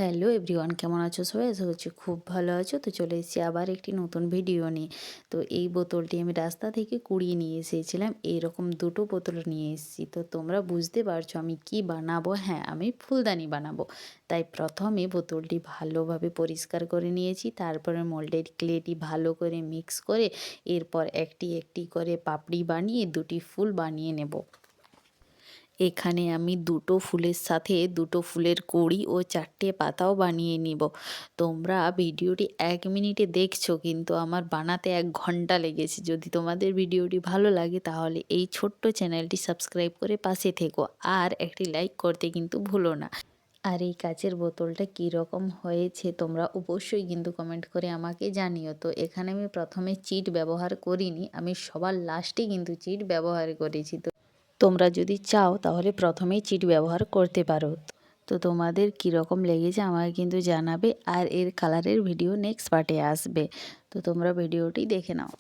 Hello everyone, কেমন আছো সবাই? আশা করছি খুব ভালো আছো। তো চলে এসেছি আবার একটি নতুন ভিডিও নিয়ে। তো এই বোতলটি আমি রাস্তা থেকে কুড়িয়ে নিয়ে এসেছিলাম। এইরকম দুটো বোতল নিয়ে এসেছি। তো তোমরা বুঝতে পারছো আমি কি বানাবো। হ্যাঁ, আমি ফুলদানি বানাবো। তাই প্রথমে বোতলটি ভালোভাবে পরিষ্কার করে নিয়েছি। তারপরে মোল্ডেড ক্লেটি ভালো করে মিক্স করে এরপর একটি একটি করে পাপড়ি বানিয়ে দুটি ফুল বানিয়ে নেব। এখানে আমি দুটো ফুলের সাথে দুটো ফুলের কড়ি ও চারটে পাতাও বানিয়ে নিব। তোমরা ভিডিওটি 1 মিনিটে দেখছো, কিন্তু আমার বানাতে 1 ঘন্টা লেগেছে। যদি তোমাদের ভিডিওটি ভালো লাগে তাহলে এই ছোট্ট চ্যানেলটি সাবস্ক্রাইব করে পাশে থেকো, আর একটি লাইক করতে কিন্তু ভুলো না। আর এই কাচের বোতলটা কীরকম হয়েছে তোমরা অবশ্যই কিন্তু কমেন্ট করে আমাকে জানিও। তো এখানে আমি প্রথমে চিট ব্যবহার করিনি, আমি সবার লাস্টে কিন্তু চিট ব্যবহার করেছি। তো তোমরা যদি চাও তাহলে প্রথমেই চিট ব্যবহার করতে পারো। তো তোমাদের কীরকম লেগেছে আমাকে কিন্তু জানাবে, আর এর কালারের ভিডিও নেক্সট পার্টে আসবে। তো তোমরা ভিডিওটি দেখে নাও।